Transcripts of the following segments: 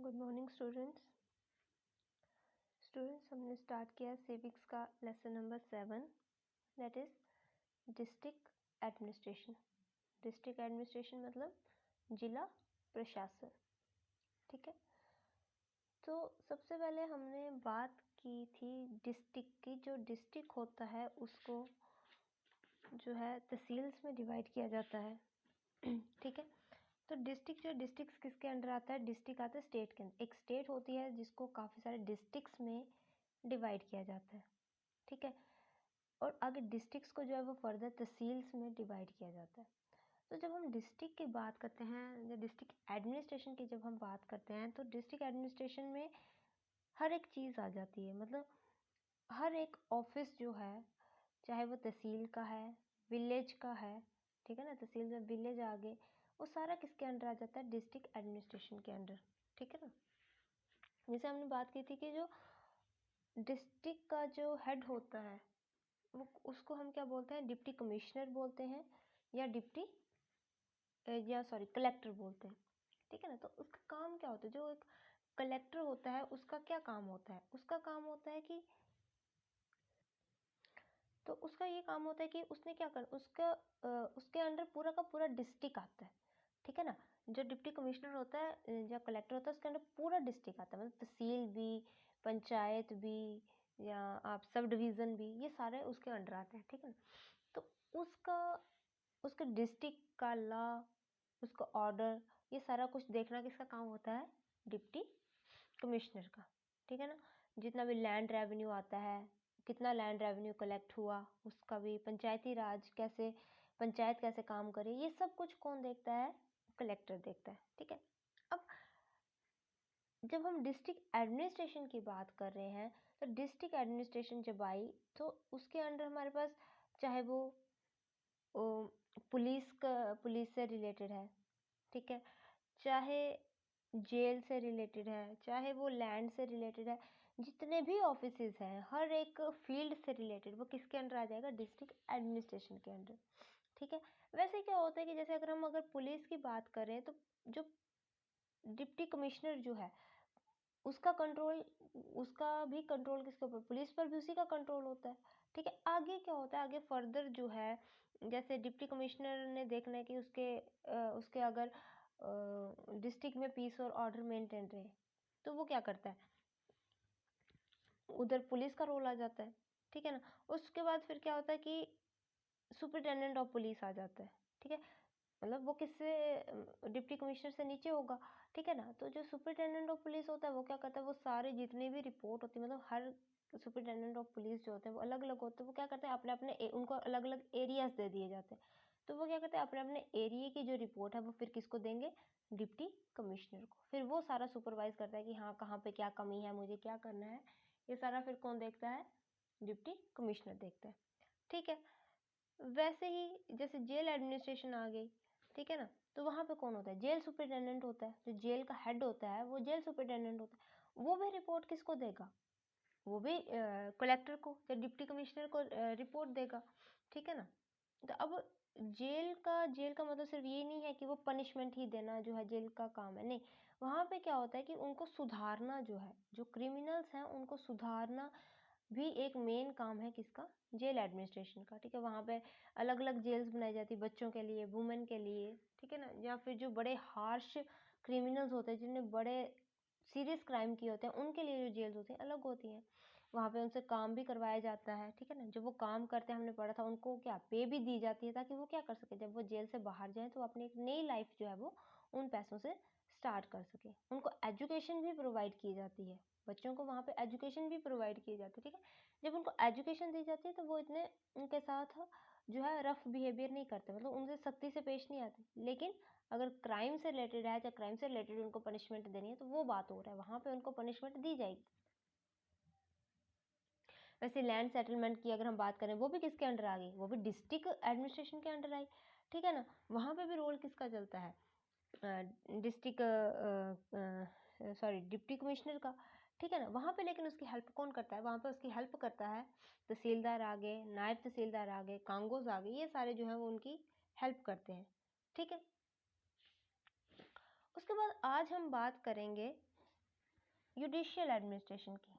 Good morning students हमने start किया civics का lesson number 7 that is district administration. District administration मतलब जिला प्रशासन। ठीक है, तो सबसे पहले हमने बात की थी डिस्ट्रिक्ट की। जो डिस्ट्रिक्ट होता है उसको जो है तहसील्स में डिवाइड किया जाता है। ठीक है, तो डिस्ट्रिक्ट किसके अंडर आता है? डिस्ट्रिक्ट आता है स्टेट के अंदर। एक स्टेट होती है जिसको काफ़ी सारे डिस्ट्रिक्ट्स में डिवाइड किया जाता है। ठीक है, और आगे डिस्ट्रिक्ट्स को जो है वो फर्दर तहसील्स में डिवाइड किया जाता है। तो जब हम डिस्ट्रिक्ट की बात करते हैं या डिस्ट्रिक्ट एडमिनिस्ट्रेशन की जब हम बात करते हैं तो डिस्ट्रिक्ट एडमिनिस्ट्रेशन में हर एक चीज़ आ जाती है। मतलब हर एक ऑफिस जो है, चाहे वो तहसील का है, विलेज का है, ठीक है ना, तहसील में विलेज आगे, वो सारा किसके अंडर आ जाता है? डिस्ट्रिक्ट एडमिनिस्ट्रेशन के अंडर। ठीक है ना, जैसे हमने बात की थी कि जो डिस्ट्रिक्ट का जो हेड होता है वो उसको हम क्या बोलते हैं? डिप्टी कमिश्नर बोलते हैं या कलेक्टर बोलते हैं। ठीक है ना, तो उसका काम क्या होता है? जो एक कलेक्टर होता है उसका क्या काम होता है? उसका काम होता है कि तो उसका ये काम होता है कि उसने क्या कर उसके अंडर पूरा का पूरा डिस्ट्रिक्ट आता है। ठीक है ना, जो डिप्टी कमिश्नर होता है या कलेक्टर होता है उसके अंडर पूरा डिस्ट्रिक्ट आता है। मतलब तहसील भी, पंचायत भी, या आप सब डिवीज़न भी, ये सारे उसके अंडर आते हैं। ठीक है ना, तो उसके डिस्ट्रिक्ट का लॉ, उसका ऑर्डर, ये सारा कुछ देखना किसका काम होता है? डिप्टी कमिश्नर का। ठीक है ना, जितना भी लैंड रेवेन्यू आता है, कितना लैंड रेवेन्यू कलेक्ट हुआ, उसका भी पंचायती राज कैसे, पंचायत कैसे काम करे, ये सब कुछ कौन देखता है? कलेक्टर देखता है। ठीक है, अब जब हम डिस्ट्रिक्ट एडमिनिस्ट्रेशन की बात कर रहे हैं तो डिस्ट्रिक्ट एडमिनिस्ट्रेशन जब आई तो उसके अंडर हमारे पास चाहे वो पुलिस से रिलेटेड है, ठीक है, चाहे जेल से रिलेटेड है, चाहे वो लैंड से रिलेटेड है, जितने भी ऑफिसेज हैं हर एक फील्ड से रिलेटेड वो किसके अंडर आ जाएगा? डिस्ट्रिक्ट एडमिनिस्ट्रेशन के अंडर। ठीक है, वैसे क्या होता है कि जैसे अगर पुलिस की बात करें तो जो डिप्टी कमिश्नर जो है उसका भी कंट्रोल किसके ऊपर? पुलिस पर भी उसी का कंट्रोल होता है। ठीक है, आगे क्या होता है? आगे फर्दर जो है जैसे डिप्टी कमिश्नर ने देखना है कि उसके अगर डिस्ट्रिक्ट में पीस और ऑर्डर मेंटेन रहे तो वो क्या करता है? उधर पुलिस का रोल आ जाता है। ठीक है ना, उसके बाद फिर क्या होता है कि सुपरिटेंडेंट ऑफ पुलिस आ जाता है। ठीक है, मतलब वो किससे? डिप्टी कमिश्नर से नीचे होगा। ठीक है ना, तो जो सुपरिटेंडेंट ऑफ पुलिस होता है वो क्या करता है? वो सारे जितने भी रिपोर्ट होती है, मतलब हर सुपरिटेंडेंट ऑफ पुलिस जो होते हैं वो अलग अलग होते हैं। वो क्या करते हैं? अपने अपने उनको अलग अलग एरियाज दे दिए जाते हैं। तो वो क्या करते हैं? अपने अपने एरिया की जो रिपोर्ट है वो फिर किसको देंगे? डिप्टी कमिश्नर को। फिर वो सारा सुपरवाइज करता है कि हाँ कहाँ पे क्या कमी है, मुझे क्या करना है, ये सारा फिर कौन देखता है? डिप्टी कमिश्नर देखता है। ठीक है, वैसे ही जैसे जेल एडमिनिस्ट्रेशन आ गई, ठीक है ना, तो वहाँ पे कौन होता है? जेल सुपरिटेंडेंट होता है। जो जेल का हेड होता है वो जेल सुपरिटेंडेंट होता है। वो भी रिपोर्ट किसको देगा? वो भी कलेक्टर को या डिप्टी कमिश्नर को रिपोर्ट देगा। ठीक है ना, तो अब जेल का मतलब सिर्फ ये नहीं है कि वो पनिशमेंट ही देना जो है जेल का काम है, नहीं। वहाँ पे क्या होता है कि उनको सुधारना, जो है जो क्रिमिनल्स हैं उनको सुधारना भी एक मेन काम है किसका? जेल एडमिनिस्ट्रेशन का। ठीक है, वहाँ पे अलग अलग जेल्स बनाई जाती है, बच्चों के लिए, वुमेन के लिए, ठीक है ना, या फिर जो बड़े हार्श क्रिमिनल्स होते हैं जिन्होंने बड़े सीरियस क्राइम किए होते हैं उनके लिए जो जेल्स होती हैं अलग होती हैं। वहाँ पे उनसे काम भी करवाया जाता है। ठीक है ना, जब वो काम करते हैं, हमने पढ़ा था, उनको क्या पे भी दी जाती है ताकि वो क्या कर सके, जब वो जेल से बाहर जाएं तो अपनी एक नई लाइफ जो है वो उन पैसों से स्टार्ट कर सके। उनको एजुकेशन भी प्रोवाइड की जाती है, बच्चों को वहाँ पे एजुकेशन भी प्रोवाइड की जाती है। ठीक है, जब उनको एजुकेशन दी जाती है तो वो इतने उनके साथ जो है रफ बिहेवियर नहीं करते, मतलब उनसे सख्ती से पेश नहीं आते। लेकिन अगर क्राइम से रिलेटेड है या क्राइम से रिलेटेड उनको पनिशमेंट देनी है तो वो बात हो रहा है, वहाँ पे उनको पनिशमेंट दी जाएगी। वैसे लैंड सेटलमेंट की अगर हम बात करें वो भी किसके अंडर आ गई? वो भी डिस्ट्रिक्ट एडमिनिस्ट्रेशन के अंडर आई। ठीक है ना, वहाँ पे भी रोल किसका चलता है? डिप्टी कमिश्नर का। ठीक है ना, वहाँ पे लेकिन उसकी हेल्प कौन करता है? वहाँ पे उसकी हेल्प करता है तहसीलदार आगे, नायब तहसीलदार आगे, कांगोज आगे, ये सारे जो हैं वो उनकी हेल्प करते हैं। ठीक है, उसके बाद आज हम बात करेंगे जुडिशियल एडमिनिस्ट्रेशन की।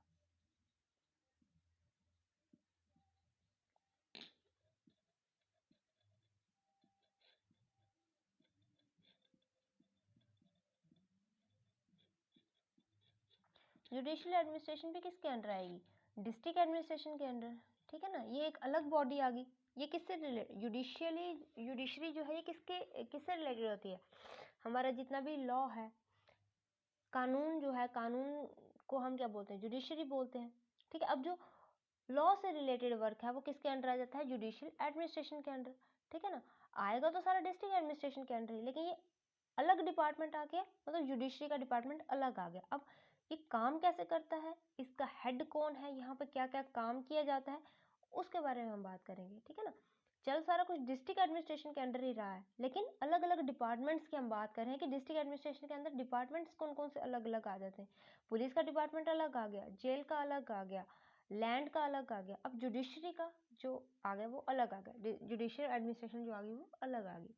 जुडिशियल एडमिनिस्ट्रेशन भी किसके अंडर आएगी? डिस्ट्रिक्ट एडमिनिस्ट्रेशन के अंडर, ठीक है ना। ये एक अलग बॉडी आ गई। ये किससे रिलेटेड? जुडिशरी जो है ये किससे रिलेटेड होती है? हमारा जितना भी लॉ है, कानून जो है, कानून को हम क्या बोलते हैं? जुडिशरी बोलते हैं, ठीक है। अब जो लॉ से रिलेटेड वर्क है वो किसके अंडर आ जाता है? जुडिशियल एडमिनिस्ट्रेशन के अंडर, ठीक है ना। आएगा तो सारा डिस्ट्रिक्ट एडमिनिस्ट्रेशन के अंडर ही, लेकिन ये अलग डिपार्टमेंट आ गया, मतलब जुडिशरी का डिपार्टमेंट अलग आ गया। अब ये काम कैसे करता है, इसका हेड कौन है, यहाँ पे क्या क्या काम किया जाता है, उसके बारे में हम बात करेंगे, ठीक है ना। चल सारा कुछ डिस्ट्रिक्ट एडमिनिस्ट्रेशन के अंडर ही रहा है, लेकिन अलग अलग डिपार्टमेंट्स की हम बात कर रहे हैं कि डिस्ट्रिक्ट एडमिनिस्ट्रेशन के अंदर डिपार्टमेंट्स कौन कौन से अलग अलग आ जाते हैं। पुलिस का डिपार्टमेंट अलग आ गया, जेल का अलग आ गया, लैंड का अलग आ गया। अब जुडिशरी का जो आ गया वो अलग आ गया, जुडिशियल एडमिनिस्ट्रेशन जो आ गई वो अलग आ गई।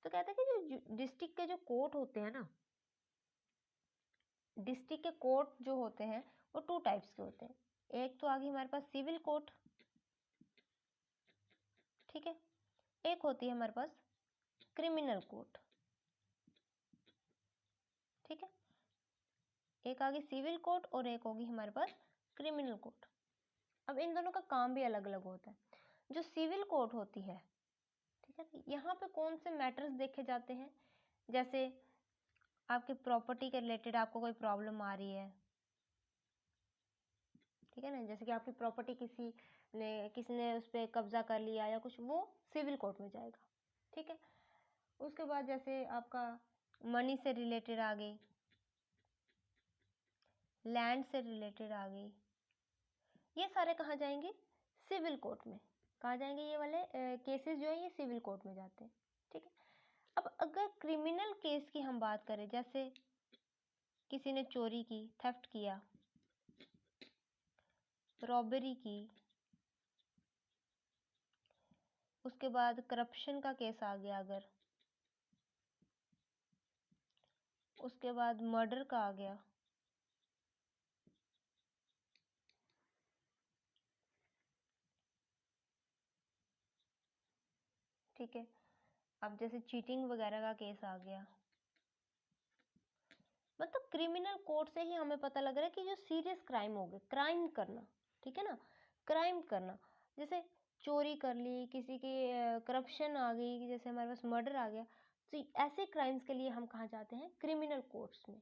तो कहते हैं कि जो डिस्ट्रिक्ट के जो कोर्ट होते हैं ना, डिस्ट्रिक्ट के कोर्ट जो होते हैं वो 2 टाइप्स के होते हैं। एक तो आ गई हमारे पास सिविल कोर्ट, ठीक है। एक होती है हमारे पास क्रिमिनल कोर्ट, ठीक है। एक आ गई सिविल कोर्ट और एक होगी हमारे पास क्रिमिनल कोर्ट। अब इन दोनों का काम भी अलग अलग होता है। जो सिविल कोर्ट होती है, ठीक है, यहाँ पे कौन से मैटर्स देखे जाते हैं? जैसे आपकी प्रॉपर्टी के रिलेटेड आपको कोई प्रॉब्लम आ रही है, ठीक है ना। जैसे कि आपकी प्रॉपर्टी किसी ने उस पर कब्जा कर लिया या कुछ, वो सिविल कोर्ट में जाएगा, ठीक है। उसके बाद जैसे आपका मनी से रिलेटेड आ गई, लैंड से रिलेटेड आ गई, ये सारे कहाँ जाएंगे? सिविल कोर्ट में। कहाँ जाएंगे? ये वाले केसेस जो है ये सिविल कोर्ट में जाते हैं, ठीक है। अब अगर क्रिमिनल केस की हम बात करें, जैसे किसी ने चोरी की, थेफ्ट किया, रॉबरी की, उसके बाद करप्शन का केस आ गया अगर, उसके बाद मर्डर का आ गया, ठीक है। अब जैसे चीटिंग वगैरह का केस आ गया, मतलब क्रिमिनल कोर्ट से ही हमें पता लग रहा है कि जो सीरियस क्राइम हो गए, क्राइम करना, ठीक है ना, क्राइम करना, जैसे चोरी कर ली, किसी की करप्शन आ गई, जैसे हमारे पास मर्डर आ गया, तो ऐसे क्राइम्स के लिए हम कहाँ जाते हैं? क्रिमिनल कोर्ट्स में,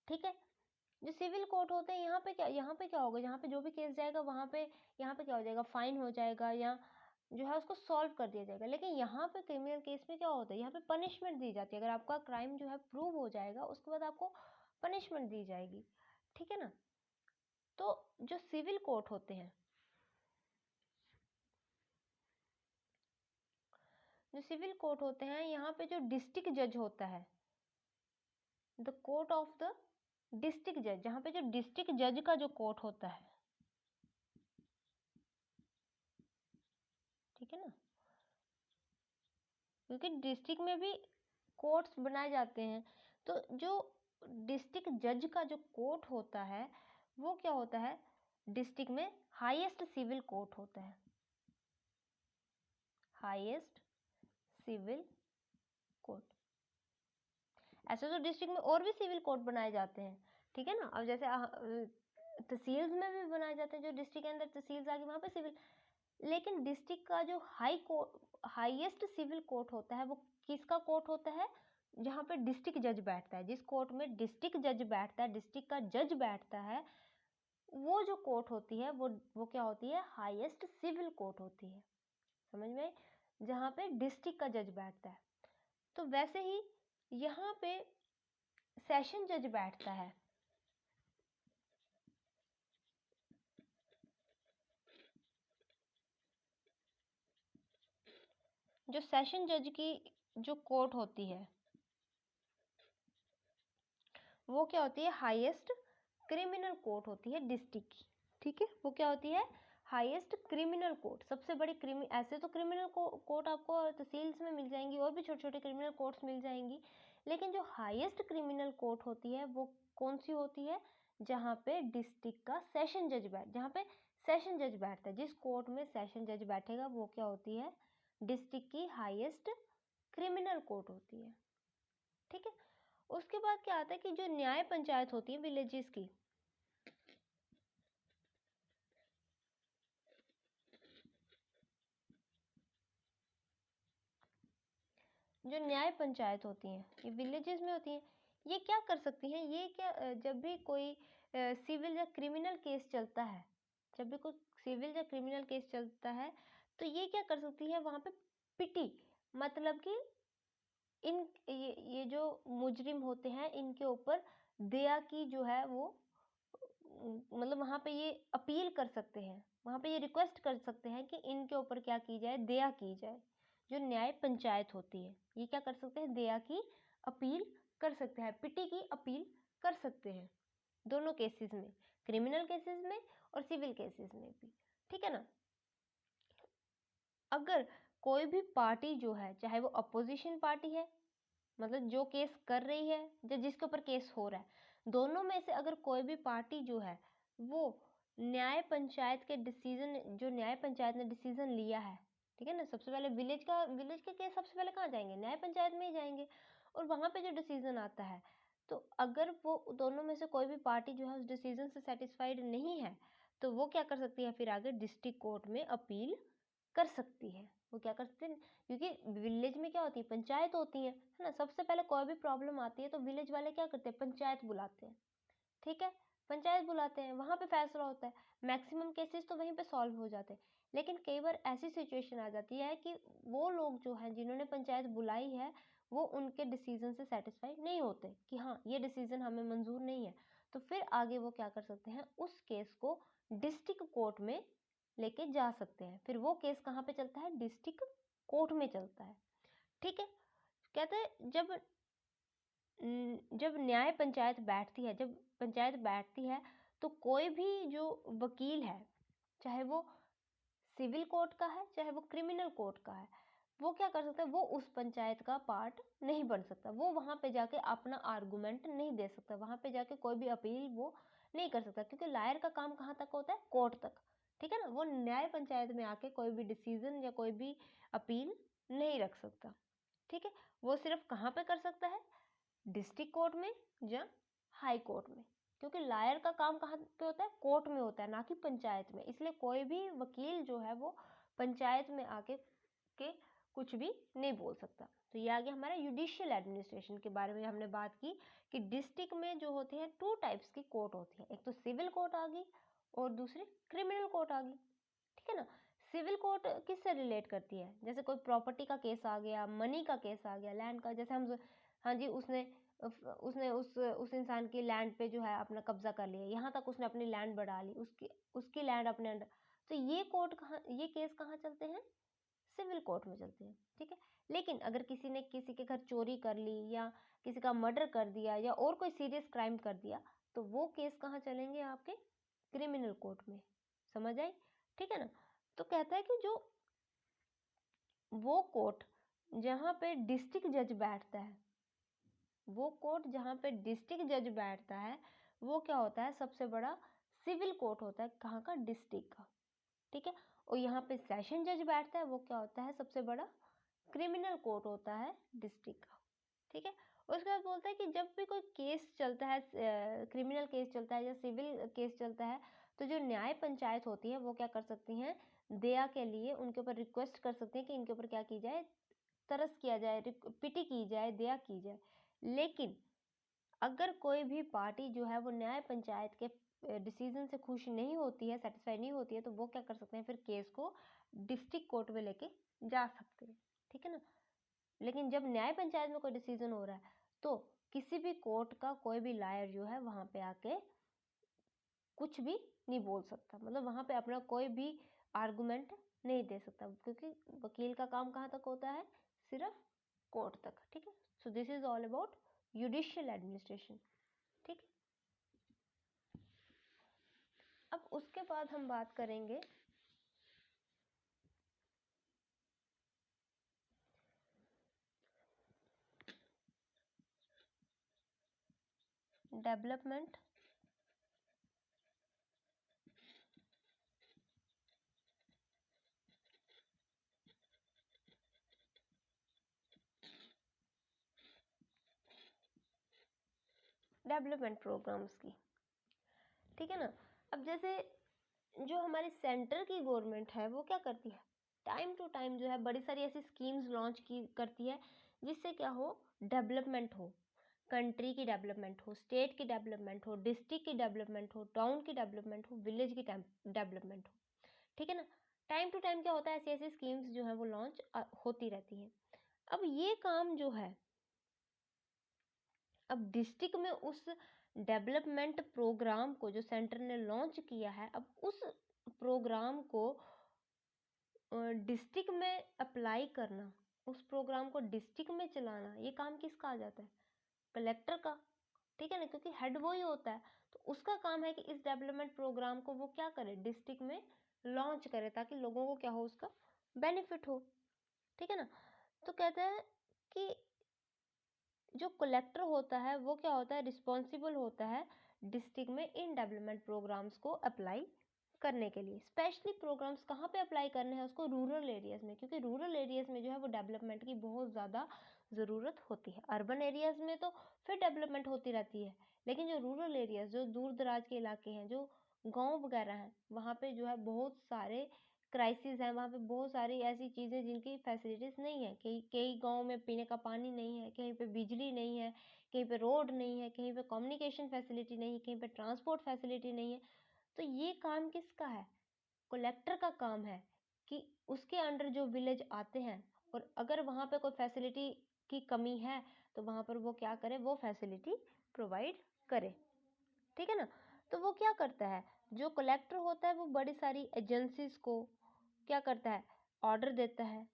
ठीक है। जो सिविल कोर्ट होते हैं, यहाँ पे क्या होगा? यहाँ पे जो भी केस जाएगा वहाँ पे, यहाँ पे क्या हो जाएगा? फाइन हो जाएगा, या जो है उसको सॉल्व कर दिया जाएगा। लेकिन यहाँ पे क्रिमिनल केस में क्या होता है? यहाँ पे पनिशमेंट दी जाती है। अगर आपका क्राइम जो है प्रूव हो जाएगा, उसके बाद आपको पनिशमेंट दी जाएगी, ठीक है ना। तो जो सिविल कोर्ट होते हैं, यहाँ पे जो डिस्ट्रिक्ट जज होता है, the court of the district जज, जहाँ पे जो डिस्ट्रिक्ट जज का जो कोर्ट होता है, ठीक है ना, क्योंकि डिस्ट्रिक्ट में भी कोर्ट्स बनाए जाते हैं। तो जो डिस्ट्रिक्ट जज का जो कोर्ट होता है वो क्या होता है? डिस्ट्रिक्ट में हाईएस्ट सिविल कोर्ट होता है, हाईएस्ट सिविल कोर्ट। ऐसे तो डिस्ट्रिक्ट में और भी सिविल कोर्ट बनाए जाते हैं, ठीक है ना। अब जैसे तहसील्स में भी बनाए जाते हैं, जो डिस्ट्रिक्ट के अंदर तहसील्स आ गई वहाँ पे सिविल। लेकिन डिस्ट्रिक्ट का जो हाईएस्ट सिविल कोर्ट होता है वो किसका कोर्ट होता है? जहाँ पे डिस्ट्रिक्ट जज बैठता है, जिस कोर्ट में डिस्ट्रिक्ट जज बैठता है, डिस्ट्रिक्ट का जज बैठता है, वो जो कोर्ट होती है वो क्या होती है? हाईएस्ट सिविल कोर्ट होती है, समझ में? जहाँ पे डिस्ट्रिक्ट का जज बैठता है। तो वैसे ही यहाँ पे सेशन जज बैठता है, जो सेशन जज की जो कोर्ट होती है वो क्या होती है? हाईएस्ट क्रिमिनल कोर्ट होती है डिस्ट्रिक्ट की, ठीक है। वो क्या होती है? हाईएस्ट क्रिमिनल कोर्ट, सबसे बड़ी ऐसे तो क्रिमिनल कोर्ट आपको तहसील्स में मिल जाएंगी, और भी छोटे छोटे क्रिमिनल कोर्ट्स मिल जाएंगी, लेकिन जो हाईएस्ट क्रिमिनल कोर्ट होती है वो कौन सी होती है? जहाँ पे डिस्ट्रिक्ट का सेशन जज जहाँ पे सेशन जज बैठता है, जिस कोर्ट में सेशन जज बैठेगा वो क्या होती है, डिस्ट्रिक्ट की हाईएस्ट क्रिमिनल कोर्ट होती है। ठीक है, उसके बाद क्या आता है कि जो न्याय पंचायत होती है विलेजेस की, जो न्याय पंचायत होती हैं ये विलेजेस में होती हैं। ये क्या कर सकती हैं, ये क्या जब भी कोई सिविल या क्रिमिनल केस चलता है, जब भी कोई सिविल या क्रिमिनल केस चलता है तो ये क्या कर सकती है, वहाँ पे पिटी, मतलब कि ये जो मुजरिम होते हैं इनके ऊपर दया की जो है वो मतलब वहाँ पे ये अपील कर सकते हैं, वहाँ पे ये रिक्वेस्ट कर सकते हैं कि इनके ऊपर क्या की जाए, दया की जाए। जो न्याय पंचायत होती है ये क्या कर सकते हैं, दया की अपील कर सकते हैं, पिटी की अपील कर सकते हैं, दोनों केसेस में, क्रिमिनल केसेस में और सिविल केसेस में भी। ठीक है ना। अगर कोई भी पार्टी जो है, चाहे वो अपोजिशन पार्टी है, मतलब जो केस कर रही है, जो जिसके ऊपर केस हो रहा है, दोनों में से अगर कोई भी पार्टी जो है वो न्याय पंचायत के डिसीजन, जो न्याय पंचायत ने डिसीजन लिया है, ठीक है ना, सबसे पहले विलेज के केस सबसे पहले कहाँ जाएंगे, न्याय पंचायत में ही जाएंगे, और वहाँ पे जो डिसीजन आता है, तो अगर वो दोनों में से कोई भी पार्टी जो है उस डिसीजन से सेटिस्फाइड नहीं है तो वो क्या कर सकती है, फिर आगे डिस्ट्रिक्ट कोर्ट में अपील कर सकती है। वो क्या कर सकते हैं, क्योंकि विलेज में क्या होती है, पंचायत होती है ना, सबसे पहले कोई भी प्रॉब्लम आती है तो विलेज वाले क्या करते हैं, पंचायत बुलाते हैं। ठीक है, पंचायत बुलाते हैं, वहाँ पे फैसला होता है, मैक्सिमम केसेस तो वहीं पे सॉल्व हो जाते हैं। लेकिन कई बार ऐसी सिचुएशन आ जाती है कि वो लोग जो हैं जिन्होंने पंचायत बुलाई है वो उनके डिसीजन से सेटिस्फाई नहीं होते कि हाँ ये डिसीजन हमें मंजूर नहीं है, तो फिर आगे वो क्या कर सकते हैं, उस केस को डिस्ट्रिक्ट कोर्ट में लेके जा सकते हैं। फिर वो केस कहाँ पे चलता है, डिस्ट्रिक्ट कोर्ट में चलता है। ठीक है, कहते हैं जब न्याय पंचायत बैठती है, जब पंचायत बैठती है तो कोई भी जो वकील है, चाहे वो सिविल कोर्ट का है चाहे वो क्रिमिनल कोर्ट का है, वो क्या कर सकता है, वो उस पंचायत का पार्ट नहीं बन सकता, वो वहाँ पे जाके अपना आर्गुमेंट नहीं दे सकता, वहाँ पे जाके कोई भी अपील वो नहीं कर सकता, क्योंकि लायर का काम कहाँ तक होता है, कोर्ट तक। ठीक है ना, वो न्याय पंचायत में आके कोई भी डिसीजन या कोई भी अपील नहीं रख सकता। ठीक है, वो सिर्फ कहाँ पे कर सकता है, डिस्ट्रिक्ट कोर्ट में या हाई कोर्ट में, क्योंकि लायर का काम कहाँ पे होता है, कोर्ट में होता है, ना कि पंचायत में। इसलिए कोई भी वकील जो है वो पंचायत में आके के कुछ भी नहीं बोल सकता। तो ये आ गया हमारा जुडिशियल एडमिनिस्ट्रेशन के बारे में हमने बात की कि डिस्ट्रिक्ट में जो होते हैं 2 टाइप्स की कोर्ट होती है, एक तो सिविल कोर्ट आ गई और दूसरी क्रिमिनल कोर्ट आ गई। ठीक है ना, सिविल कोर्ट किससे रिलेट करती है, जैसे कोई प्रॉपर्टी का केस आ गया, मनी का केस आ गया, लैंड का, जैसे हम, हाँ जी, उसने उसने उस इंसान की लैंड पे जो है अपना कब्जा कर लिया, यहाँ तक उसने अपनी लैंड बढ़ा ली, उसकी लैंड अपने अंडर, तो ये कोर्ट कहाँ, ये केस कहाँ चलते हैं, सिविल कोर्ट में चलते हैं। ठीक है, लेकिन अगर किसी ने किसी के घर चोरी कर ली या किसी का मर्डर कर दिया या और कोई सीरियस क्राइम कर दिया तो वो केस कहाँ चलेंगे, आपके क्रिमिनल कोर्ट में। समझ आई। ठीक है ना, तो कहता है कि जो वो कोर्ट जहाँ पे डिस्ट्रिक्ट जज बैठता है, वो कोर्ट जहाँ पे डिस्ट्रिक्ट जज बैठता है वो क्या होता है, सबसे बड़ा सिविल कोर्ट होता है, कहाँ का, डिस्ट्रिक्ट का। ठीक है, और यहाँ पे सेशन जज बैठता है, वो क्या होता है, सबसे बड़ा क्रिमिनल कोर्ट होता है, डिस्ट्रिक्ट का। ठीक है, उसके बाद बोलता है कि जब भी कोई केस चलता है, क्रिमिनल केस चलता है या सिविल केस चलता है, तो जो न्याय पंचायत होती है वो क्या कर सकती हैं, दया के लिए उनके ऊपर रिक्वेस्ट कर सकते हैं कि इनके ऊपर क्या की जाए, तरस किया जाए, पिटी की जाए, दया की जाए। लेकिन अगर कोई भी पार्टी जो है वो न्याय पंचायत के डिसीजन से खुश नहीं होती है, सेटिस्फाई नहीं होती है, तो वो क्या कर सकते हैं, फिर केस को डिस्ट्रिक्ट कोर्ट में लेके जा सकते हैं। ठीक है ना, लेकिन जब न्याय पंचायत में कोई डिसीजन हो रहा है तो किसी भी कोर्ट का कोई भी लायर जो है वहाँ पे आके कुछ भी नहीं बोल सकता, मतलब वहाँ पे अपना कोई भी आर्गुमेंट नहीं दे सकता, क्योंकि वकील का काम कहाँ तक होता है, सिर्फ कोर्ट तक। ठीक है, so this is all about judicial administration. ठीक है, अब उसके बाद हम बात करेंगे डेवलपमेंट डेवलपमेंट प्रोग्राम्स की, ठीक है ना। अब जैसे जो हमारी सेंटर की गवर्नमेंट है वो क्या करती है, टाइम टू टाइम जो है बड़ी सारी ऐसी स्कीम्स लॉन्च की करती है जिससे क्या हो, डेवलपमेंट हो, कंट्री की डेवलपमेंट हो, स्टेट की डेवलपमेंट हो, डिस्ट्रिक्ट की डेवलपमेंट हो, टाउन की डेवलपमेंट हो, विलेज की डेवलपमेंट हो, ठीक है ना। टाइम टू टाइम क्या होता है, ऐसी ऐसी स्कीम्स जो है वो लॉन्च होती रहती हैं। अब ये काम जो है, अब डिस्ट्रिक्ट में उस डेवलपमेंट प्रोग्राम को जो सेंटर ने लॉन्च किया है, अब उस प्रोग्राम को डिस्ट्रिक्ट में अप्लाई करना, उस प्रोग्राम को डिस्ट्रिक्ट में चलाना, ये काम किसका आ जाता है, कलेक्टर का, ठीक है ना, क्योंकि हेड वो ही होता है। तो उसका काम है कि इस डेवलपमेंट प्रोग्राम को वो क्या करे, डिस्ट्रिक्ट में लॉन्च करे ताकि लोगों को क्या हो, उसका बेनिफिट हो, ठीक है ना। तो कहते हैं कि जो कलेक्टर होता है वो क्या होता है, रिस्पॉन्सिबल होता है डिस्ट्रिक्ट में इन डेवलपमेंट प्रोग्राम्स को अप्लाई करने के लिए। स्पेशली प्रोग्राम्स कहाँ पे अप्लाई करने हैं उसको, रूरल एरियाज़ में, क्योंकि रूरल एरियाज़ में जो है वो डेवलपमेंट की बहुत ज़्यादा ज़रूरत होती है। अर्बन एरियाज़ में तो फिर डेवलपमेंट होती रहती है, लेकिन जो रूरल एरियाज़, जो दूर दराज के इलाके हैं, जो गाँव वगैरह हैं, वहाँ पे जो है बहुत सारे क्राइसिस है, वहाँ पे बहुत सारी ऐसी चीज़ें जिनकी फैसिलिटीज़ नहीं है। कई कई गाँव में पीने का पानी नहीं है, कहीं पे बिजली नहीं है, कहीं पे रोड नहीं है, कहीं पे कम्युनिकेशन फैसिलिटी नहीं है, कहीं पे ट्रांसपोर्ट फैसिलिटी नहीं है। तो ये काम किसका है, कलेक्टर का काम है कि उसके अंडर जो विलेज आते हैं और अगर वहाँ पे कोई फैसिलिटी की कमी है तो वहाँ पर वो क्या करे, वो फैसिलिटी प्रोवाइड करे, ठीक है ना। तो वो क्या करता है, जो कलेक्टर होता है वो बड़ी सारी एजेंसीज को क्या करता है, ऑर्डर देता है,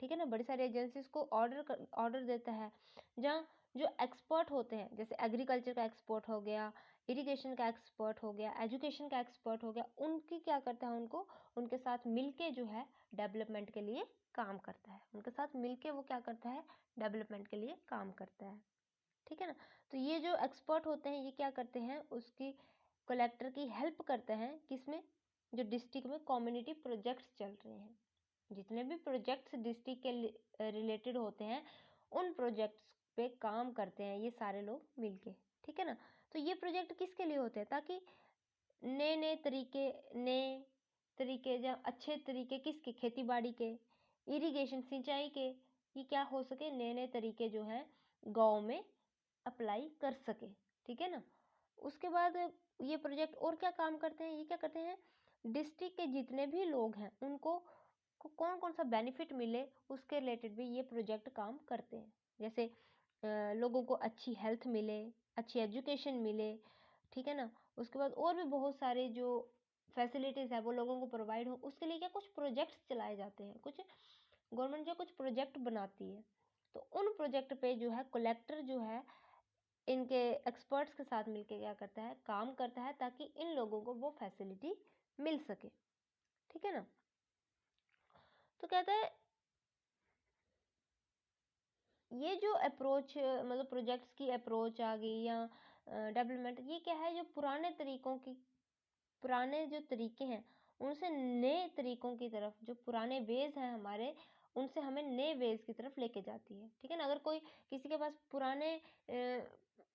ठीक है ना, बड़ी सारी एजेंसीज को ऑर्डर देता है, जहाँ जो एक्सपर्ट होते हैं, जैसे एग्रीकल्चर का एक्सपर्ट हो गया, इरिगेशन का एक्सपर्ट हो गया, एजुकेशन का एक्सपर्ट हो गया, उनकी क्या करता है, उनको उनके साथ मिलके जो है डेवलपमेंट के लिए काम करता है, उनके साथ मिलके वो क्या करता है, डेवलपमेंट के लिए काम करता है, ठीक है ना। तो ये जो एक्सपर्ट होते हैं ये क्या करते हैं, उसकी कलेक्टर की हेल्प करते हैं, किसमें, जो डिस्ट्रिक्ट में कम्युनिटी प्रोजेक्ट्स चल रहे हैं, जितने भी प्रोजेक्ट्स डिस्ट्रिक्ट के रिलेटेड होते हैं उन प्रोजेक्ट्स पे काम करते हैं ये सारे लोग मिलके, ठीक है ना। तो ये प्रोजेक्ट किसके लिए होते हैं, ताकि नए नए तरीके या अच्छे तरीके किसके, खेती बाड़ी के, इरिगेशन सिंचाई के, ये क्या हो सके, नए नए तरीके जो हैं गाँव में अप्लाई कर सके, ठीक है ना। उसके बाद ये प्रोजेक्ट और क्या काम करते हैं, ये क्या करते हैं, डिस्ट्रिक्ट के जितने भी लोग हैं उनको कौन कौन सा बेनिफिट मिले उसके रिलेटेड भी ये प्रोजेक्ट काम करते हैं। जैसे लोगों को अच्छी हेल्थ मिले, अच्छी एजुकेशन मिले, ठीक है ना। उसके बाद और भी बहुत सारे जो फैसिलिटीज़ है वो लोगों को प्रोवाइड हो, उसके लिए क्या कुछ प्रोजेक्ट्स चलाए जाते हैं, कुछ गवर्नमेंट जो कुछ प्रोजेक्ट बनाती है। तो उन प्रोजेक्ट पे जो है कलेक्टर जो है इनके एक्सपर्ट्स के साथ मिलके क्या करता है, काम करता है ताकि इन लोगों को वो फैसिलिटी मिल सके, ठीक है ना। तो कहता है ये जो अप्रोच, मतलब प्रोजेक्ट्स की अप्रोच आ गई या डेवलपमेंट, ये क्या है, जो पुराने तरीकों की, पुराने जो तरीके हैं उनसे नए तरीकों की तरफ, जो पुराने वेज हैं हमारे, उनसे हमें नए वेज की तरफ लेके जाती है, ठीक है ना। अगर कोई किसी के पास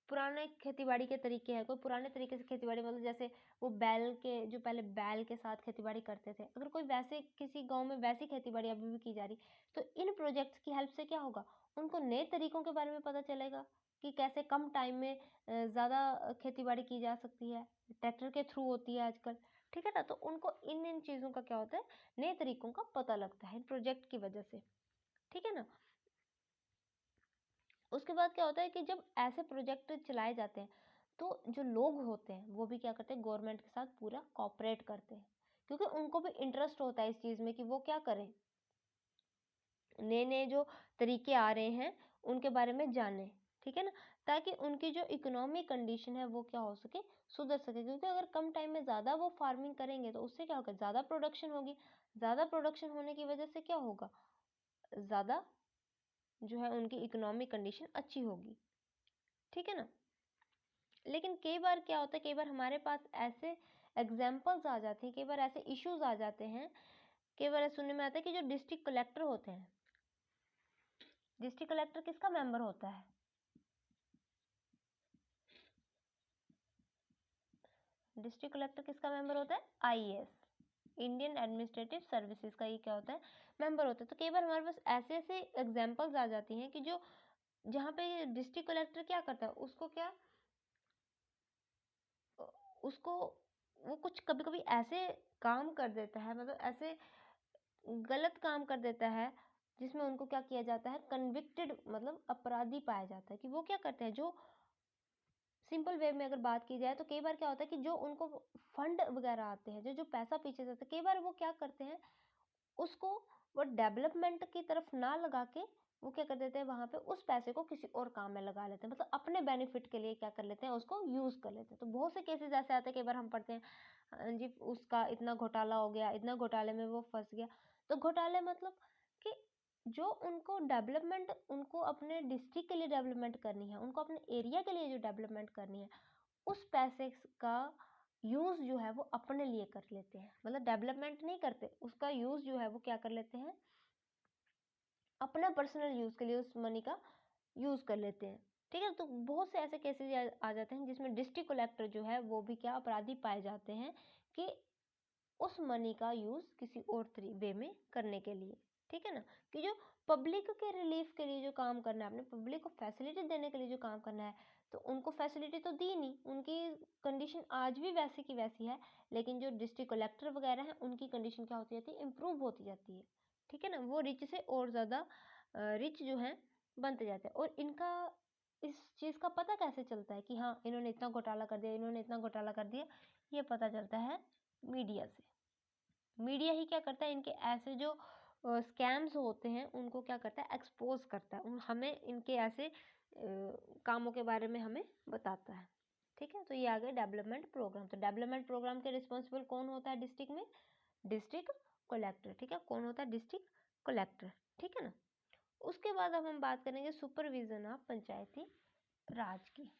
पुराने खेतीबाड़ी के तरीके हैं, कोई पुराने तरीके से खेतीबाड़ी, मतलब जैसे वो बैल के, जो पहले बैल के साथ खेतीबाड़ी करते थे, अगर कोई वैसे किसी गांव में वैसी खेतीबाड़ी अभी भी की जा रही, तो इन प्रोजेक्ट्स की हेल्प से क्या होगा, उनको नए तरीकों के बारे में पता चलेगा कि कैसे कम टाइम में ज़्यादा खेतीबाड़ी की जा सकती है, ट्रैक्टर के थ्रू होती है आजकल, ठीक है ना। तो उनको इन इन चीज़ों का क्या होता है, नए तरीकों का पता लगता है इन प्रोजेक्ट की वजह से, ठीक है ना। उसके बाद क्या होता है कि जब ऐसे प्रोजेक्ट चलाए जाते हैं तो जो लोग होते हैं वो भी क्या करते हैं, गवर्नमेंट के साथ पूरा कोऑपरेट करते हैं, क्योंकि उनको भी इंटरेस्ट होता है इस चीज़ में कि वो क्या करें, नए नए जो तरीके आ रहे हैं उनके बारे में जानें, ठीक है ना, ताकि उनकी जो इकोनॉमिक कंडीशन है वो क्या हो सके, सुधर सके। क्योंकि अगर कम टाइम में ज़्यादा वो फार्मिंग करेंगे तो उससे क्या होगा, ज़्यादा प्रोडक्शन होगी, ज़्यादा प्रोडक्शन होने की वजह से क्या होगा, ज़्यादा जो है उनकी इकोनॉमिक कंडीशन अच्छी होगी, ठीक है ना। लेकिन कई बार क्या होता है, कई बार हमारे पास ऐसे एग्जाम्पल्स आ जाते हैं, कई बार ऐसे इश्यूज आ जाते हैं, कई बार ऐसा सुनने में आता है कि जो डिस्ट्रिक्ट कलेक्टर होते हैं, डिस्ट्रिक्ट कलेक्टर किसका मेंबर होता है, डिस्ट्रिक्ट कलेक्टर किसका मेंबर होता है? आईएएस, इंडियन एडमिनिस्ट्रेटिव सर्विसेज का ये क्या होता है? मेंबर होता है। तो कई बार हमारे पास ऐसे ऐसे एग्जांपल्स आ जाती हैं कि जो जहाँ पे डिस्ट्रिक्ट कलेक्टर क्या करता है, उसको वो कुछ कभी कभी ऐसे काम कर देता है, मतलब ऐसे गलत काम कर देता है जिसमें उनको क्या किया जाता है, कन्विक्टेड, मतलब अपराधी पाया जाता है। कि वो क्या करते हैं, जो सिंपल वे में अगर बात की जाए तो कई बार क्या होता है कि जो उनको फंड वगैरह आते हैं, जो जो पैसा पीछे जाता है, कई बार वो क्या करते हैं, उसको वो डेवलपमेंट की तरफ ना लगा के वो क्या कर देते हैं, वहां पे उस पैसे को किसी और काम में लगा लेते हैं, मतलब अपने बेनिफिट के लिए क्या कर लेते हैं, उसको यूज कर लेते हैं। तो बहुत से केसेस ऐसे आते हैं, कई बार हम पढ़ते हैं, जी उसका इतना घोटाला हो गया, इतना घोटाले में वो फंस गया। तो घोटाले मतलब कि जो उनको डेवलपमेंट, उनको अपने डिस्ट्रिक्ट के लिए डेवलपमेंट करनी है, उनको अपने एरिया के लिए जो डेवलपमेंट करनी है, उस पैसे का यूज जो है वो अपने लिए कर लेते हैं, मतलब डेवलपमेंट नहीं करते, उसका यूज जो है वो क्या कर लेते हैं, अपना पर्सनल यूज के लिए उस मनी का यूज कर लेते हैं। ठीक है, तो बहुत से ऐसे केसेस आ जाते हैं जिसमें डिस्ट्रिक्ट कलेक्टर जो है वो भी क्या अपराधी पाए जाते हैं कि उस मनी का यूज किसी और वे में करने के लिए। ठीक है ना, कि जो पब्लिक के रिलीफ के लिए जो काम करना है, अपने पब्लिक को फैसिलिटी देने के लिए जो काम करना है, तो उनको फैसिलिटी तो दी नहीं, उनकी कंडीशन आज भी वैसी की वैसी है, लेकिन जो डिस्ट्रिक्ट कलेक्टर वगैरह हैं उनकी कंडीशन क्या होती जाती है, इम्प्रूव होती जाती है। ठीक है ना, वो रिच से और ज़्यादा रिच जो है बनते जाते हैं। और इनका इस चीज़ का पता कैसे चलता है कि हाँ इन्होंने इतना घोटाला कर दिया, इन्होंने इतना घोटाला कर दिया, ये पता चलता है मीडिया से। मीडिया ही क्या करता है, इनके ऐसे जो स्कैम्स होते हैं उनको क्या करता है, एक्सपोज करता है, हमें इनके ऐसे कामों के बारे में हमें बताता है। ठीक है, तो ये आ गया डेवलपमेंट प्रोग्राम। तो डेवलपमेंट प्रोग्राम के रिस्पॉन्सिबल कौन होता है डिस्ट्रिक्ट में? District collector. ठीक है, कौन होता है? District collector. ठीक है ना। उसके बाद अब हम बात करेंगे सुपरविजन ऑफ पंचायती राज की।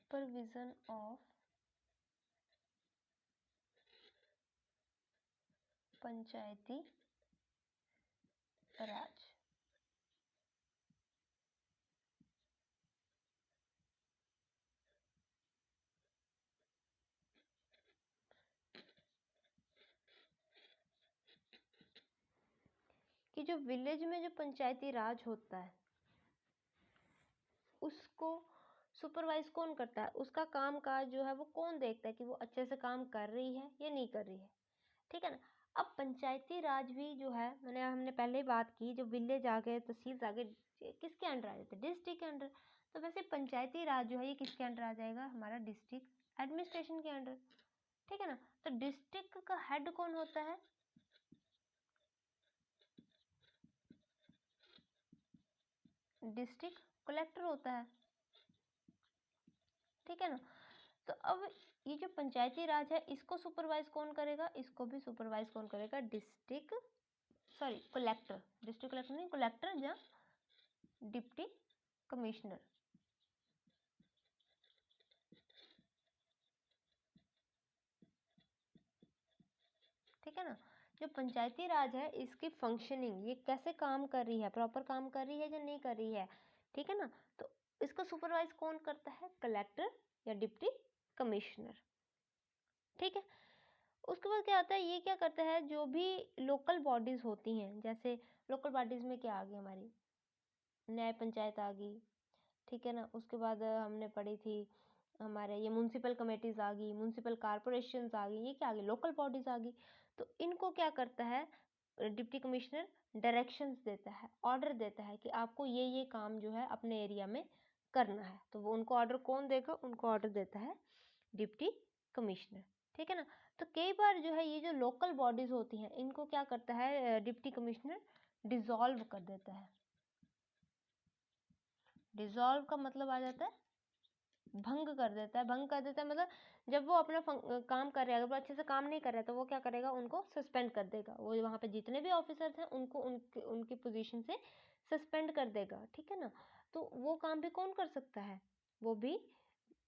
सुपरविजन ऑफ पंचायती राज। कि जो विलेज में जो पंचायती राज होता है उसको सुपरवाइज कौन करता है, उसका काम काज जो है वो कौन देखता है कि वो अच्छे से काम कर रही है या नहीं कर रही है। ठीक है ना। अब पंचायती राज भी जो है, हमने पहले ही बात की, जो विलेज आ गए, तहसील आ गए, किसके अंडर आ जाते हैं? डिस्ट्रिक्ट के अंडर। तो वैसे पंचायती राज जो है ये किसके अंडर आ जाएगा? हमारा डिस्ट्रिक्ट एडमिनिस्ट्रेशन के अंडर। ठीक है ना। तो डिस्ट्रिक्ट का हेड कौन होता है? डिस्ट्रिक्ट कलेक्टर होता है। ठीक है ना। तो अब ये जो पंचायती राज है इसको सुपरवाइज कौन करेगा? इसको भी सुपरवाइज कौन करेगा? कलेक्टर। डिस्ट्रिक्ट कलेक्टर नहीं, कलेक्टर या डिप्टी कमिश्नर। ठीक है ना। जो पंचायती राज है इसकी फंक्शनिंग, ये कैसे काम कर रही है, प्रॉपर काम कर रही है या नहीं कर रही है। ठीक है ना। तो इसको सुपरवाइज कौन करता है? कलेक्टर या डिप्टी कमिश्नर। ठीक है। उसके बाद क्या आता है, ये क्या करता है, जो भी लोकल बॉडीज होती हैं, जैसे लोकल बॉडीज में क्या आ गई हमारी, न्याय पंचायत आ गई। ठीक है ना। उसके बाद हमने पढ़ी थी हमारे ये म्यूनसिपल कमेटीज आ गई, म्यूनसिपल कॉरपोरेशंस आ गई, ये क्या आ गई, लोकल बॉडीज आ गई। तो इनको क्या करता है डिप्टी कमिश्नर? डायरेक्शंस देता है, ऑर्डर देता है कि आपको ये काम जो है अपने एरिया में करना है। तो वो उनको ऑर्डर कौन देगा? उनको ऑर्डर देता है डिप्टी कमिश्नर। ठीक है ना। तो कई बार जो है ये जो लोकल बॉडीज होती हैं इनको क्या करता है डिप्टी कमिश्नर? डिसॉल्व कर देता है। डिसॉल्व का मतलब आ जाता है भंग कर देता है। भंग कर देता है मतलब जब वो अपना काम कर रहा है, अगर वो अच्छे से काम नहीं कर रहा है तो वो क्या करेगा, उनको सस्पेंड कर देगा। वो वहाँ पे जितने भी ऑफिसर्स हैं उनको उनकी पोजीशन से सस्पेंड कर देगा, ठीक है ना। तो वो काम भी कौन कर सकता है, वो भी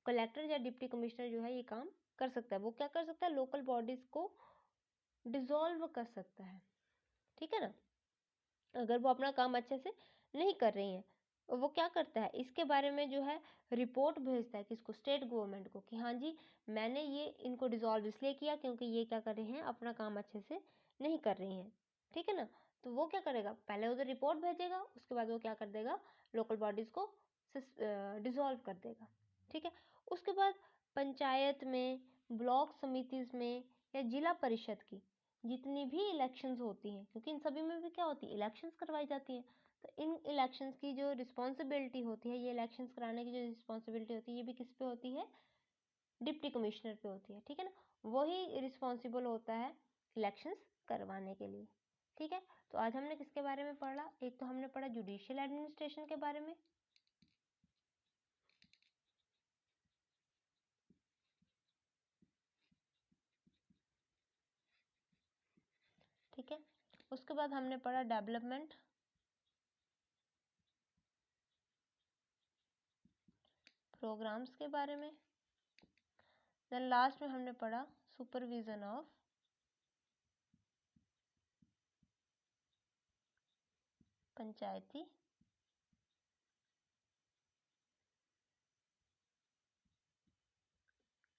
कलेक्टर या डिप्टी कमिश्नर जो है ये काम कर सकता है। वो क्या कर सकता है, लोकल बॉडीज को डिसॉल्व कर सकता है, ठीक है ना। अगर वो अपना काम अच्छे से नहीं कर रही हैं, वो क्या करता है, इसके बारे में जो है रिपोर्ट भेजता है किसको, स्टेट गवर्नमेंट को, कि हाँ जी मैंने ये इनको डिसॉल्व इसलिए किया क्योंकि ये क्या कर रहे हैं, अपना काम अच्छे से नहीं कर रही हैं, ठीक है ना। तो वो क्या करेगा, पहले उधर रिपोर्ट भेजेगा, उसके बाद वो क्या कर देगा, लोकल बॉडीज को डिसॉल्व कर देगा, ठीक है। उसके बाद पंचायत में, ब्लॉक समितिज में या जिला परिषद की जितनी भी इलेक्शंस होती हैं, क्योंकि इन सभी में भी क्या होती है, इलेक्शंस करवाई जाती हैं, तो इन इलेक्शंस की जो रिस्पॉन्सिबिलिटी होती है, ये इलेक्शंस कराने की जो रिस्पॉन्सिबिलिटी होती है, ये भी किस पे होती है, डिप्टी कमिश्नर पे होती है, ठीक है ना। वही रिस्पॉन्सिबल होता है इलेक्शंस करवाने के लिए, ठीक है। तो आज हमने किसके बारे में पढ़ा, एक तो हमने पढ़ा जुडिशियल एडमिनिस्ट्रेशन के बारे में, ठीक है। उसके बाद हमने पढ़ा डेवलपमेंट प्रोग्राम्स के बारे में। देन लास्ट में हमने पढ़ा सुपरविजन ऑफ पंचायती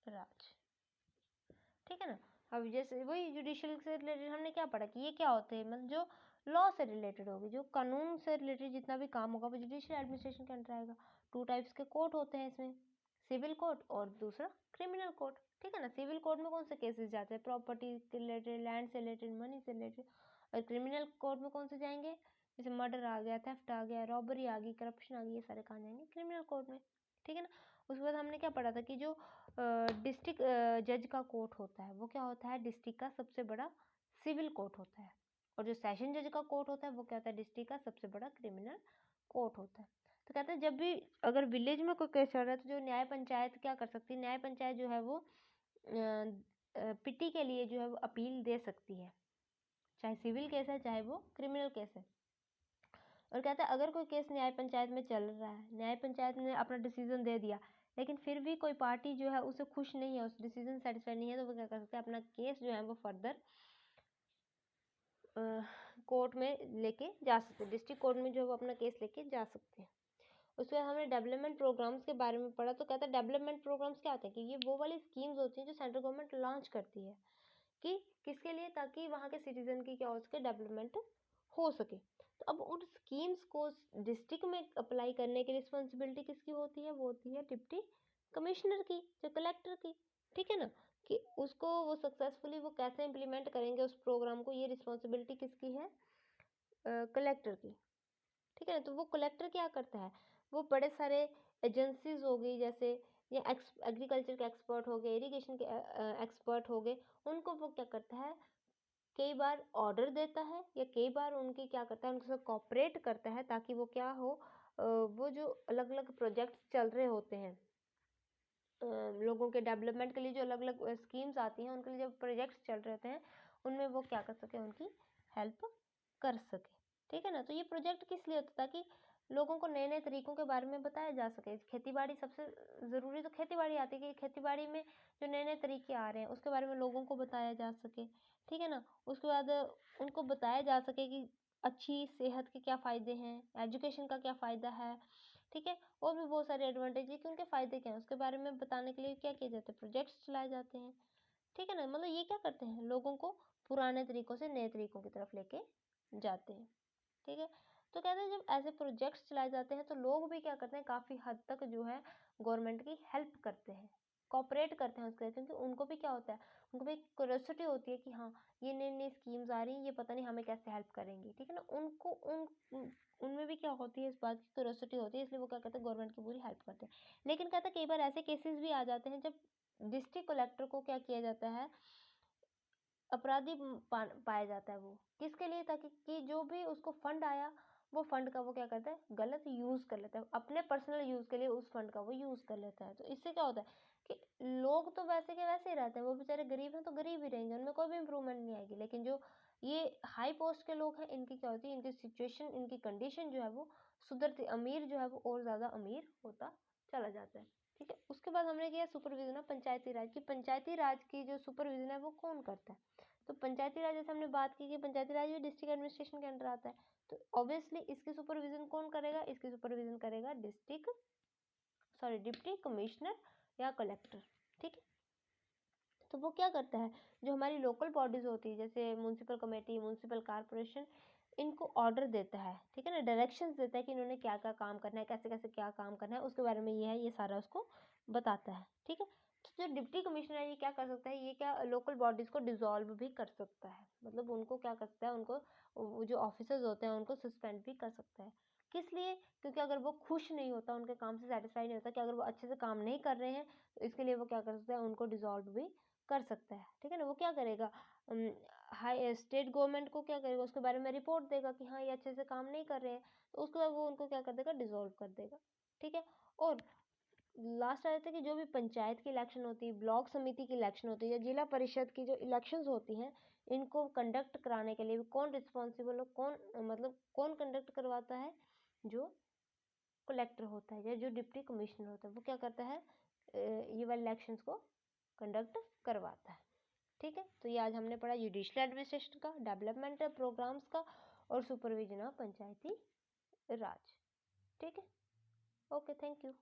राज, ठीक है ना। अब जैसे वही जुडिशियल से रिलेटेड हमने क्या पढ़ा कि ये क्या होते हैं, मतलब जो लॉ से रिलेटेड होगी, जो कानून से रिलेटेड जितना भी काम होगा वो जुडिशियल एडमिनिस्ट्रेशन के अंडर आएगा। 2 टाइप्स के कोर्ट होते हैं इसमें, सिविल कोर्ट और दूसरा क्रिमिनल कोर्ट, ठीक है ना। सिविल कोर्ट में कौन से केसेस जाते हैं, प्रॉपर्टी से रिलेटेड, लैंड से रिलेटेड, मनी से रिलेटेड। और क्रिमिनल कोर्ट में कौन से जाएंगे, जैसे मर्डर आ गया, थेफ्ट आ गया, रॉबरी आ गई, करप्शन आ गई, ये सारे कहाँ जाएंगे, क्रिमिनल कोर्ट में, ठीक है ना। उसके बाद हमने क्या पढ़ा था कि जो डिस्ट्रिक्ट जज का कोर्ट होता है वो क्या होता है, डिस्ट्रिक्ट का सबसे बड़ा सिविल कोर्ट होता है। और जो सेशन जज का कोर्ट होता है वो क्या होता है, डिस्ट्रिक्ट का सबसे बड़ा क्रिमिनल कोर्ट होता है। तो कहते हैं जब भी अगर विलेज में कोई केस चल रहा है तो जो न्याय पंचायत क्या कर सकती है, न्याय पंचायत जो है वो पिटी के लिए जो है वो अपील दे सकती है, चाहे सिविल केस है चाहे वो क्रिमिनल केस है। और कहता है अगर कोई केस न्याय पंचायत में चल रहा है, न्याय पंचायत ने अपना डिसीजन दे दिया, लेकिन फिर भी कोई पार्टी जो है उसे खुश नहीं है, उस डिसीजन सेटिस्फाइड नहीं है, तो वो क्या कर सकते हैं, अपना केस जो है वो फर्दर कोर्ट में लेके जा सकते हैं, डिस्ट्रिक्ट कोर्ट में जो है वो अपना केस लेके जा सकते हैं। उसके बाद हमने डेवलपमेंट प्रोग्राम्स के बारे में पढ़ा। तो कहता है डेवलपमेंट प्रोग्राम्स क्या होते हैं कि ये वो वाली स्कीम्स होती हैं जो सेंट्रल गवर्नमेंट लॉन्च करती है, कि किसके लिए, ताकि वहाँ के सिटीजन की क्या हो सके, डेवलपमेंट हो सके। तो अब उन स्कीम्स को डिस्ट्रिक्ट में अप्लाई करने की रिस्पॉन्सिबिलिटी किसकी होती है, वो होती है डिप्टी कमिश्नर की, जो कलेक्टर की, ठीक है ना। कि उसको वो सक्सेसफुली वो कैसे इम्प्लीमेंट करेंगे उस प्रोग्राम को, ये रिस्पॉन्सिबिलिटी किसकी है, कलेक्टर की, ठीक है ना। तो वो कलेक्टर क्या करता है, वो बड़े सारे एजेंसीज हो गई जैसे, या एग्रीकल्चर के एक्सपर्ट हो गए, इरिगेशन के एक्सपर्ट हो गए, उनको वो क्या करता है, कई बार ऑर्डर देता है या कई बार उनकी क्या करता है, उनके साथ कॉपरेट करता है, ताकि वो क्या हो, वो जो अलग अलग प्रोजेक्ट्स चल रहे होते हैं, लोगों के डेवलपमेंट के लिए जो अलग अलग स्कीम्स आती हैं, उनके लिए जो प्रोजेक्ट्स चल रहे होते हैं, उनमें वो क्या कर सके, उनकी हेल्प कर सके, ठीक है ना। तो ये प्रोजेक्ट किस लिए होता है, ताकि लोगों को नए नए तरीकों के बारे में बताया जा सके। खेती बाड़ी सबसे ज़रूरी, तो खेती बाड़ी आती है कि खेती बाड़ी में जो नए नए तरीके आ रहे हैं उसके बारे में लोगों को बताया जा सके, ठीक है ना। उसके बाद उनको बताया जा सके कि अच्छी सेहत के क्या फ़ायदे हैं, एजुकेशन का क्या फ़ायदा है, ठीक है। और भी बहुत सारे एडवांटेज है कि उनके फ़ायदे क्या हैं, उसके बारे में बताने के लिए क्या किया जाता है, प्रोजेक्ट्स चलाए जाते हैं, ठीक है ना। मतलब ये क्या करते हैं, लोगों को पुराने तरीकों से नए तरीकों की तरफ लेके जाते हैं, ठीक है। तो कहते हैं जब ऐसे प्रोजेक्ट्स चलाए जाते हैं तो लोग भी क्या करते हैं, काफ़ी हद तक जो है गवर्नमेंट की हेल्प करते हैं, कॉपरेट करते हैं उसके, क्योंकि उनको भी क्या होता है, उनको भी क्यूरियोसिटी होती है कि हाँ ये नई नई स्कीम्स आ रही हैं, ये पता नहीं हमें कैसे हेल्प करेंगी, ठीक है ना। उनको उनमें भी क्या होती है, इस बात की क्यूरियोसिटी होती है, इसलिए वो क्या करते हैं, गवर्नमेंट की पूरी हेल्प करते हैं। लेकिन कहते हैं कई बार ऐसे केसेस भी आ जाते हैं जब डिस्ट्रिक्ट कलेक्टर को क्या किया जाता है, अपराधी पाया जाता है, वो किसके लिए, ताकि कि जो भी उसको फंड आया वो फंड का वो क्या करता है, गलत यूज़ कर लेता है, अपने पर्सनल यूज़ के लिए उस फंड का वो यूज़ कर लेता है। तो इससे क्या होता है कि लोग तो वैसे के वैसे ही रहते हैं, वो बेचारे गरीब हैं तो गरीब ही रहेंगे, उनमें कोई भी इम्प्रूवमेंट नहीं आएगी। लेकिन जो ये हाई पोस्ट के लोग हैं, इनकी क्या होती है, इनकी सिचुएशन, इनकी कंडीशन जो है वो सुधरती, अमीर जो है वो और ज़्यादा अमीर होता चला जाता है। ठीक है, उसके बाद हमने किया सुपरविजन ऑफ पंचायती राज की। पंचायती राज की जो सुपरविजन है वो कौन करता है? तो पंचायती राज, जैसे हमने बात की कि पंचायती राज भी डिस्ट्रिक्ट एडमिनिस्ट्रेशन के अंडर आता है, तो ऑब्वियसली इसकी सुपरविजन कौन करेगा? इसकी सुपरविजन करेगा डिप्टी कमिश्नर या कलेक्टर। ठीक है, तो वो क्या करता है, जो हमारी लोकल बॉडीज होती है जैसे म्यूनसिपल कमेटी, म्यूनसिपल कॉर्पोरेशन, इनको ऑर्डर देता है, ठीक है ना, डायरेक्शंस देता है कि इन्होंने क्या क्या काम करना है, कैसे कैसे क्या काम करना है, उसके बारे में ये है, ये सारा उसको बताता है। ठीक है, तो जो डिप्टी कमिश्नर है ये क्या कर सकता है, ये क्या लोकल बॉडीज को डिसॉल्व भी कर सकता है, मतलब उनको क्या कर सकता है, उनको वो जो ऑफिसर्स होते हैं उनको सस्पेंड भी कर सकता है। किस लिए? क्योंकि अगर वो खुश नहीं होता, उनके काम से सेटिस्फाई नहीं होता, कि अगर वो अच्छे से काम नहीं कर रहे हैं, तो इसके लिए वो क्या कर सकता है, उनको डिसॉल्व भी कर सकता है। ठीक है ना, वो क्या करेगा, हाई स्टेट गवर्नमेंट को क्या करेगा, उसके बारे में रिपोर्ट देगा कि हाँ ये अच्छे से काम नहीं कर रहे हैं, तो उसके बाद वो उनको क्या कर देगा, डिसॉल्व कर देगा। ठीक है, और लास्ट आ जाता है कि जो भी पंचायत की इलेक्शन होती है, ब्लॉक समिति की इलेक्शन होती है, या जिला परिषद की जो इलेक्शंस होती हैं, इनको कंडक्ट कराने के लिए कौन रिस्पॉन्सिबल हो, कौन मतलब कौन कंडक्ट करवाता है? जो कलेक्टर होता है या जो डिप्टी कमिश्नर होता है, वो क्या करता है, ये वाले इलेक्शंस को कंडक्ट करवाता है। ठीक है, तो ये आज हमने पढ़ा जुडिशियल एडमिनिस्ट्रेशन का, डेवलपमेंट प्रोग्राम्स का, और सुपरविजन ऑफ पंचायती राज। ठीक है, ओके, थैंक यू।